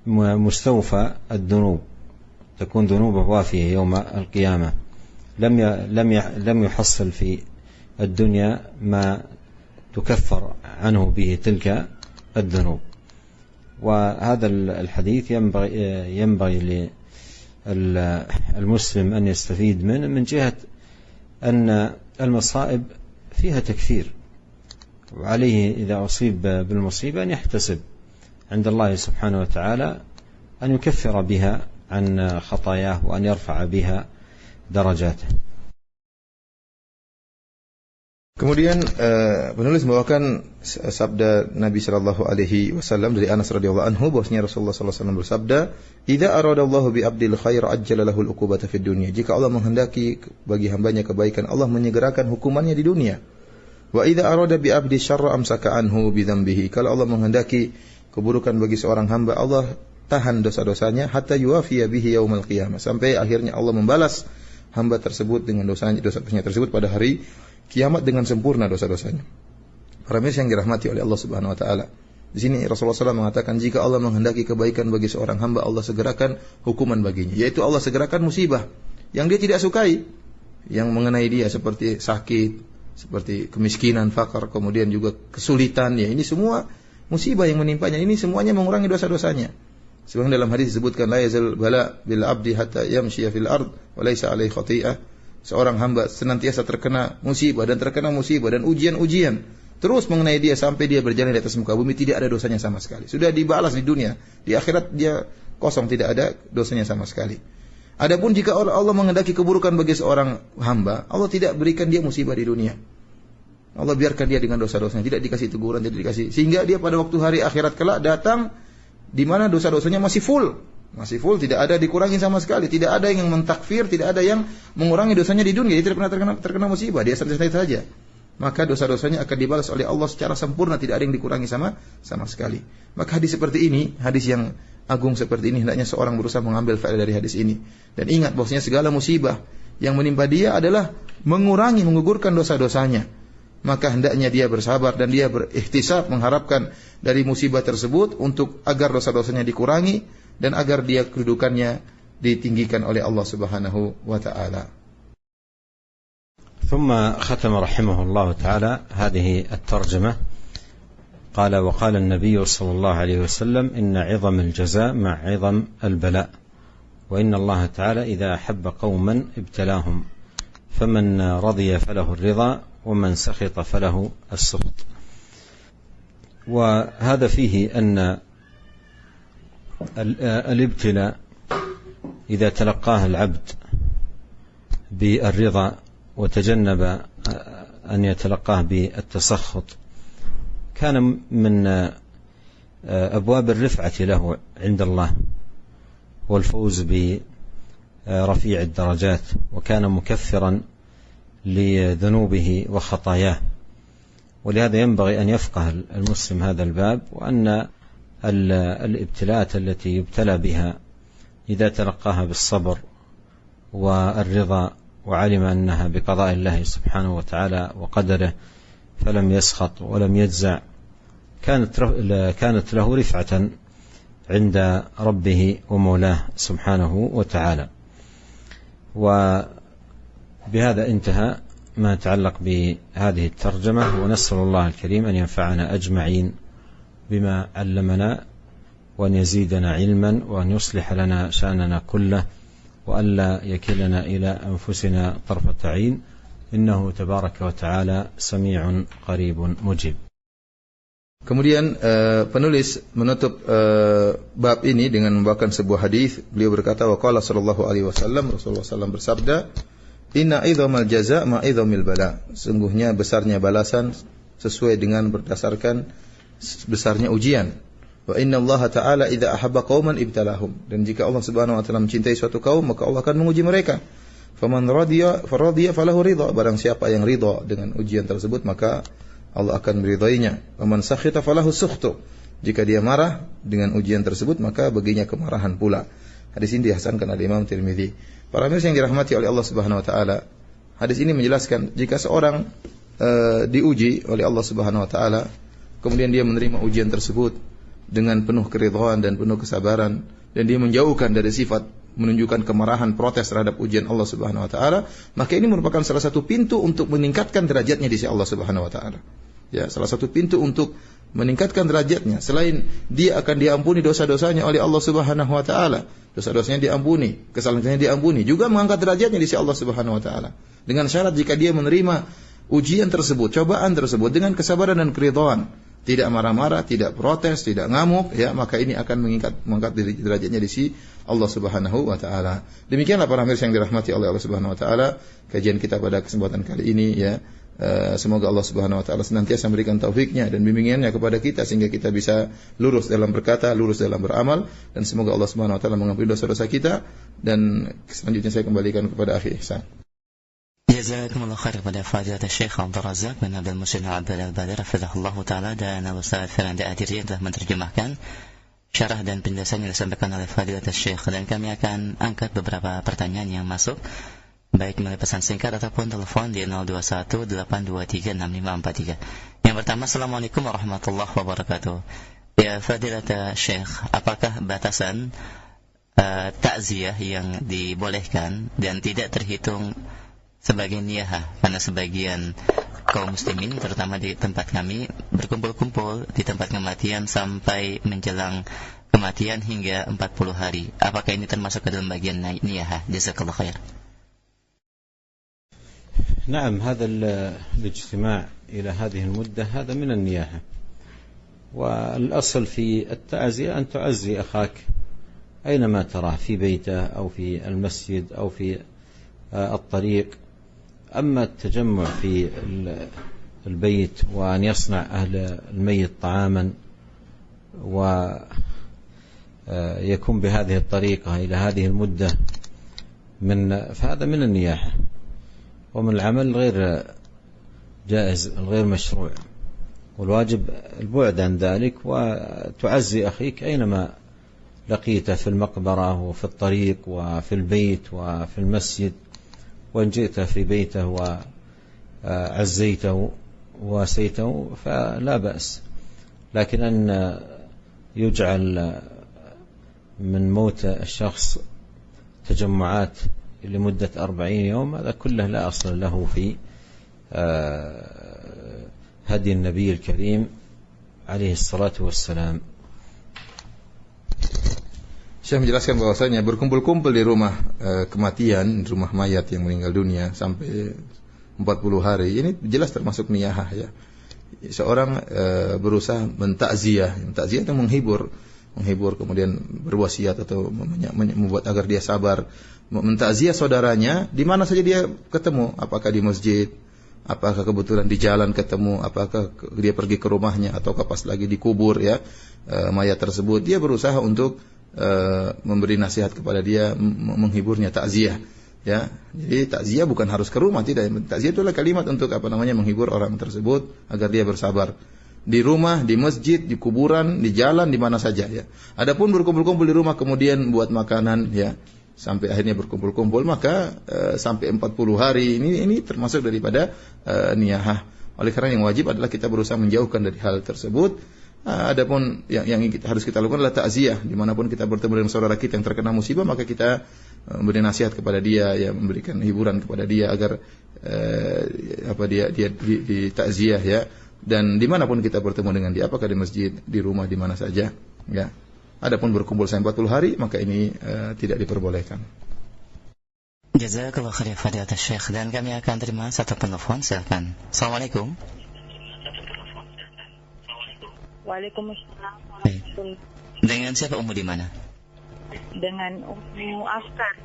مستوفى الذنوب، تكون ذنوبه وافية يوم القيامة، لم يحصل في الدنيا ما تكفر عنه به تلك الذنوب. وهذا الحديث ينبغي للمسلم أن يستفيد منه من جهة أن المصائب فيها تكفير، وعليه إذا أصيب بالمصيبة أن يحتسب عند الله سبحانه وتعالى أن يكفر بها عن خطاياه وأن يرفع بها درجاته. Kemudian penulis membawakan sabda Nabi sallallahu alaihi wasallam dari Anas radhiyallahu anhu bahwasanya Rasulullah sallallahu alaihi wasallam bersabda, "Idza aradallahu bi 'abdil khair ajjala lahu al-'uqubata fid dunya." Jika Allah menghendaki bagi hambanya kebaikan, Allah menyegerakan hukumannya di dunia. Wa idza arada bi 'abdi syarra amsaka anhu bi dzambihi. Kalau Allah menghendaki keburukan bagi seorang hamba, Allah tahan dosa-dosanya hatta yuwafiya bihi yaumil qiyamah, sampai akhirnya Allah membalas hamba tersebut dengan dosa-dosanya tersebut pada hari kiamat dengan sempurna dosa-dosanya. Para mirsa yang dirahmati oleh Allah Subhanahu wa taala. Di sini Rasulullah SAW mengatakan jika Allah menghendaki kebaikan bagi seorang hamba, Allah segerakan hukuman baginya, yaitu Allah segerakan musibah yang dia tidak sukai, yang mengenai dia seperti sakit, seperti kemiskinan, fakar, kemudian juga kesulitan, ya ini semua musibah yang menimpanya, ini semuanya mengurangi dosa-dosanya. Sebagaimana dalam hadis disebutkan la yazal bala bil abdi hatta yamshi fil ard wa laysa alaihi khati'ah. Seorang hamba senantiasa terkena musibah dan ujian-ujian terus mengenai dia sampai dia berjalan di atas muka bumi, tidak ada dosanya sama sekali. Sudah dibalas di dunia, di akhirat dia kosong, tidak ada dosanya sama sekali. Adapun jika Allah menghendaki keburukan bagi seorang hamba, Allah tidak berikan dia musibah di dunia. Allah biarkan dia dengan dosa-dosanya, tidak dikasih teguran, tidak dikasih, sehingga dia pada waktu hari akhirat kelak datang di mana dosa-dosanya masih full, tidak ada dikurangi sama sekali, tidak ada yang mentakfir, tidak ada yang mengurangi dosanya di dunia, dia tidak pernah terkena musibah, dia santai-santai saja. Maka dosa-dosanya akan dibalas oleh Allah secara sempurna, tidak ada yang dikurangi sama sekali. Maka hadis seperti ini, hadis yang agung seperti ini, hendaknya seorang berusaha mengambil faedah dari hadis ini. Dan ingat bahwasanya segala musibah yang menimpa dia adalah menggugurkan dosa-dosanya. Maka hendaknya dia bersabar dan dia berikhtisab mengharapkan dari musibah tersebut untuk agar dosa-dosanya dikurangi dan agar dia kedudukannya ditinggikan oleh Allah Subhanahu wa taala. ثم ختم رحمه الله تعالى هذه الترجمة قال: وقال النبي صلى الله عليه وسلم: إن عظم الجزاء مع عظم البلاء، وإن الله تعالى إذا أحب قوما ابتلاهم، فمن رضي فله الرضا ومن سخط فله السخط. وهذا فيه أن الابتلاء إذا تلقاه العبد بالرضا وتجنب أن يتلقاه بالتسخط كان من أبواب الرفعة له عند الله والفوز برفيع الدرجات، وكان مكفرا لذنوبه وخطاياه. ولهذا ينبغي أن يفقه المسلم هذا الباب، وأن الابتلاءات التي يبتلى بها إذا تلقاها بالصبر والرضا وعلم أنها بقضاء الله سبحانه وتعالى وقدره فلم يسخط ولم يجزع كانت له رفعة عند ربه ومولاه سبحانه وتعالى. وبهذا انتهى ما يتعلق بهذه الترجمة، ونسأل الله الكريم أن ينفعنا أجمعين بما علمنا، وأن يزيدنا علما، وأن يصلح لنا شأننا كله، وألا يكلنا إلى أنفسنا طرفة عين، إنه تبارك وتعالى سميع قريب مجيب. Kemudian penulis menutup bab ini dengan membawakan sebuah hadis. Beliau berkata, waqala sallallahu alaihi wasallam, Rasulullah SAW bersabda, inna idhamal jaza ma idhamil bala. Sungguhnya besarnya balasan sesuai dengan berdasarkan besarnya ujian. Wa inna Allah ta'ala idza ahabba qauman ibtalahum. Dan jika Allah Subhanahu wa taala mencintai suatu kaum, maka Allah akan menguji mereka. Faman radiya falahu ridha. Barang siapa yang ridha dengan ujian tersebut, maka Allah akan meridainya. Waman sakhita falahu sukhtu. Jika dia marah dengan ujian tersebut, maka baginya kemarahan pula. Hadis ini dihasankan oleh Imam Tirmidzi. Para pemirsa yang dirahmati oleh Allah Subhanahu wa taala, hadis ini menjelaskan jika seorang diuji oleh Allah Subhanahu wa taala, kemudian dia menerima ujian tersebut dengan penuh keridhaan dan penuh kesabaran, dan dia menjauhkan dari sifat menunjukkan kemarahan, protes terhadap ujian Allah Subhanahu wa taala, maka ini merupakan salah satu pintu untuk meningkatkan derajatnya di sisi Allah Subhanahu wa taala. Ya, salah satu pintu untuk meningkatkan derajatnya. Selain dia akan diampuni dosa-dosanya oleh Allah Subhanahu wa taala, dosa-dosanya diampuni, kesalahannya diampuni, juga mengangkat derajatnya di sisi Allah Subhanahu wa taala. Dengan syarat jika dia menerima ujian tersebut, cobaan tersebut dengan kesabaran dan keridhaan, tidak marah-marah, tidak protes, tidak ngamuk, ya, maka ini akan mengangkat derajatnya di sisi Allah Subhanahu wa taala. Demikianlah para pemirsa yang dirahmati oleh Allah Subhanahu wa taala, kajian kita pada kesempatan kali ini, ya. Semoga Allah Subhanahu wa taala senantiasa memberikan taufiknya dan bimbingannya kepada kita sehingga kita bisa lurus dalam berkata, lurus dalam beramal, dan semoga Allah Subhanahu wa taala mengampuni dosa-dosa kita. Dan selanjutnya saya kembalikan kepada akhi Ihsan. Jazakumullah khair kepada Fadilatul Syekh Abdul Razak bin Abdul Muhsin Abdul Badir hafizahullah taala dan Ustaz Firanda Adiri yang telah menerjemahkan syarah dan penjelasan yang disampaikan oleh Fadilatul Syekh. Dan kami akan angkat beberapa pertanyaan yang masuk baik melalui pesan singkat ataupun telepon di 0218236543. Yang pertama, Assalamualaikum warahmatullahi wabarakatuh. Ya Fadilatul Syekh, apakah batasan takziah yang dibolehkan dan tidak terhitung sebagai niyahah? Karena sebagian kaum muslimin terutama di tempat kami berkumpul-kumpul di tempat kematian sampai menjelang kematian hingga 40 hari. Apakah ini termasuk ke dalam bagian niyahah? Jazakallahu khair. نعم، هذا الاجتماع إلى هذه المدة هذا من النياحة، والأصل في التعزية أن تعزي أخاك أينما تراه، في بيته أو في المسجد أو في الطريق. أما التجمع في البيت وأن يصنع أهل الميت طعاما ويكون بهذه الطريقة إلى هذه المدة فهذا من النياحة ومن العمل غير جائز غير مشروع، والواجب البعد عن ذلك، وتعزي أخيك أينما لقيته في المقبرة وفي الطريق وفي البيت وفي المسجد، وإن جئت في بيته وعزيته وواسيته فلا بأس. لكن أن يجعل من موت الشخص تجمعات لمدة 40 يوم هذا كله لا أصل له في هدي النبي الكريم عليه الصلاة والسلام. Syekh menjelaskan bahwasanya berkumpul-kumpul di rumah kematian, di rumah mayat yang meninggal dunia sampai 40 hari, ini jelas termasuk niyahah ya. Seorang berusaha mentakziah itu menghibur kemudian berwasiat atau membuat agar dia sabar, mentakziah saudaranya di mana saja dia ketemu, apakah di masjid, apakah kebetulan di jalan ketemu, apakah dia pergi ke rumahnya ataukah pas lagi dikubur ya mayat tersebut, dia berusaha untuk memberi nasihat kepada dia, menghiburnya, takziah ya. Jadi takziah bukan harus ke rumah, tidak. Takziah itulah kalimat untuk menghibur orang tersebut agar dia bersabar. Di rumah, di masjid, di kuburan, di jalan, di mana saja ya. Adapun berkumpul-kumpul di rumah kemudian buat makanan ya sampai akhirnya berkumpul-kumpul, maka sampai 40 hari ini termasuk daripada niyahah. Oleh karena yang wajib adalah kita berusaha menjauhkan dari hal tersebut. Adapun yang harus kita lakukan adalah takziah. Dimanapun kita bertemu dengan saudara kita yang terkena musibah, maka kita memberi nasihat kepada dia, ya, memberikan hiburan kepada dia agar dia di takziah ya. Dan dimanapun kita bertemu dengan dia, apakah di masjid, di rumah, di mana saja ya. Adapun berkumpul sampai 40 hari, maka ini tidak diperbolehkan. Jazakallahu khairan fadilat Syekh. Dan kami akan terima satu penelpon, silakan. Assalamualaikum. Waalaikumsalam. Dengan siapa Ummu di mana? Dengan Ummu Afkar.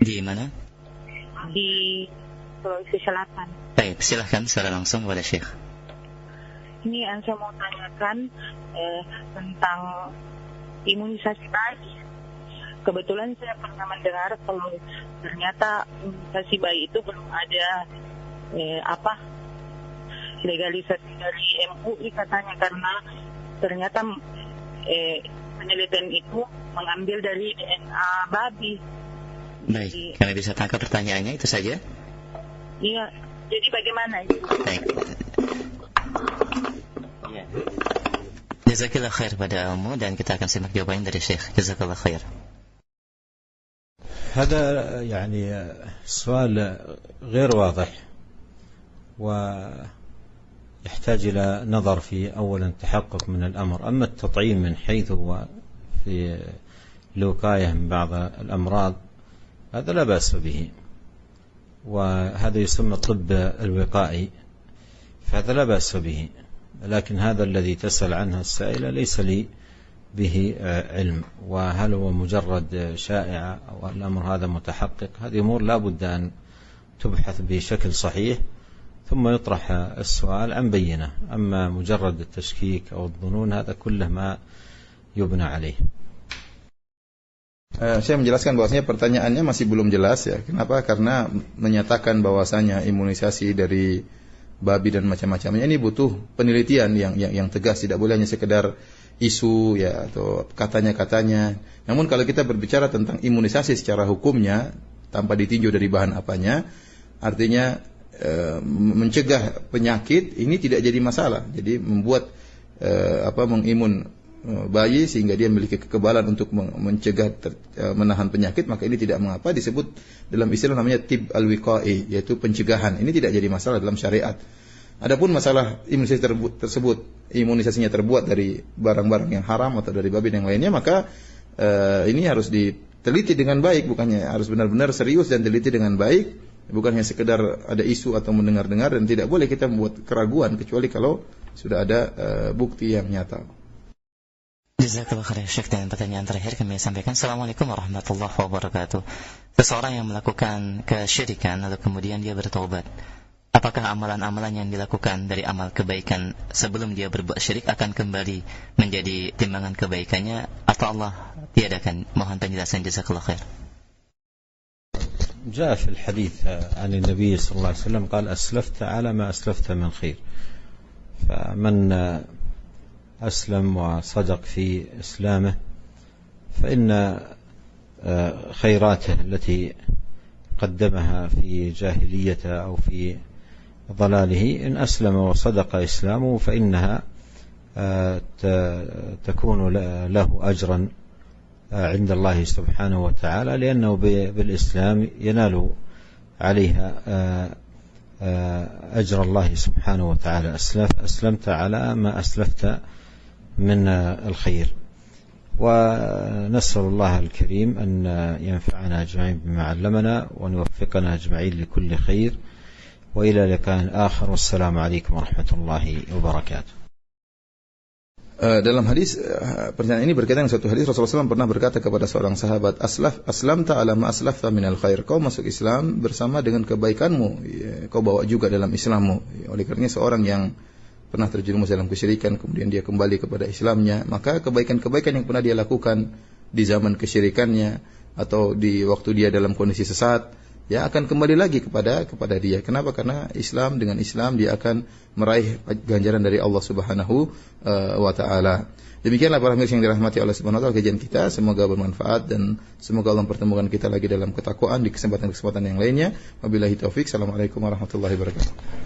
Di mana? Di Sulawesi Selatan. Baik, silahkan secara langsung kepada Syekh. Ini yang saya mau tanyakan tentang imunisasi bayi. Kebetulan saya pernah mendengar kalau ternyata imunisasi bayi itu belum ada legalisasi dari MUI katanya, karena ternyata penelitian itu mengambil dari DNA babi. Baik, kami bisa tangkap pertanyaannya itu saja? Iya, jadi bagaimana itu? Baik. Jazakallah khair pada Ummu, dan kita akan simak jawabannya dari Syekh. Jazakallah khair. هذا يعني سؤال غير واضح ويحتاج إلى نظر في أولا تحقق من الأمر. أما التطعيم من حيث هو في الوقاية من بعض الأمراض هذا لا بأس به، وهذا يسمى الطب الوقائي، فهذا لا بأس به. لكن هذا الذي تسأل عنه السائلة ليس لي به علم، وهل هو مجرد شائعة أو الأمر هذا متحقق. هذه أمور لا بد أن تبحث بشكل صحيح ثم يطرح السؤال عن بينة. أما مجرد التشكيك أو الظنون هذا كله ما يبنى عليه. Saya menjelaskan bahwasanya pertanyaannya masih belum jelas ya. Kenapa? Karena menyatakan bahwasanya imunisasi dari babi dan macam-macamnya ini butuh penelitian yang tegas, tidak boleh hanya sekedar isu ya atau katanya-katanya. Namun kalau kita berbicara tentang imunisasi secara hukumnya tanpa ditinjau dari bahan apanya, artinya mencegah penyakit ini tidak jadi masalah. Jadi membuat mengimun bayi sehingga dia memiliki kekebalan untuk mencegah menahan penyakit, maka ini tidak mengapa, disebut dalam istilah namanya tib al-wiqai, yaitu pencegahan. Ini tidak jadi masalah dalam syariat. Adapun masalah imunisasi tersebut imunisasinya terbuat dari barang-barang yang haram atau dari babi dan yang lainnya, maka ini harus diteliti dengan baik, bukannya harus benar-benar serius dan teliti dengan baik, bukan hanya sekedar ada isu atau mendengar-dengar, dan tidak boleh kita membuat keraguan kecuali kalau sudah ada bukti yang nyata. Jazakallah khair Syekh. Dan pertanyaan terakhir kami sampaikan. Assalamualaikum warahmatullahi wabarakatuh. Seseorang yang melakukan kesyirikan lalu kemudian dia bertaubat, apakah amalan-amalan yang dilakukan dari amal kebaikan sebelum dia berbuat syirik akan kembali menjadi timbangan kebaikannya atau Allah tiadakan? Mohon penjelasan. Jazakallah khair. جاء في الحديث عن النبي صلى الله عليه وسلم قال أسلفت على ما أسلفت من خير. فمن أسلم وصدق في إسلامه فإن خيراته التي قدمها في جاهليته أو في ضلاله إن أسلم وصدق إسلامه فإنها تكون له أجرا عند الله سبحانه وتعالى، لأنه بالإسلام ينال عليها أجر الله سبحانه وتعالى. أسلمت على ما أسلفت من الخير. ونسأل الله الكريم أن ينفعنا أجمعين بما علمنا وأن يوفقنا أجمعين لكل خير وإلى لقاء آخر والسلام عليكم ورحمة الله وبركاته. Dalam hadis pertanyaan ini berkaitan dengan suatu hadis Rasulullah SAW pernah berkata kepada seorang sahabat, aslamta ala ma aslafta minal khair. Kau masuk Islam bersama dengan kebaikanmu, kau bawa juga dalam Islammu. Oleh karenanya seorang yang pernah terjerumus dalam kesyirikan kemudian dia kembali kepada Islamnya, maka kebaikan-kebaikan yang pernah dia lakukan di zaman kesyirikannya atau di waktu dia dalam kondisi sesat, ya akan kembali lagi kepada dia. Kenapa? Karena Islam, dengan Islam dia akan meraih ganjaran dari Allah Subhanahu wa taala. Demikianlah para hadirin yang dirahmati Allah Subhanahu wa taala kajian kita, semoga bermanfaat dan semoga Allah mempertemukan kita lagi dalam ketakwaan di kesempatan-kesempatan yang lainnya. Wabillahi taufik. Assalamualaikum warahmatullahi wabarakatuh.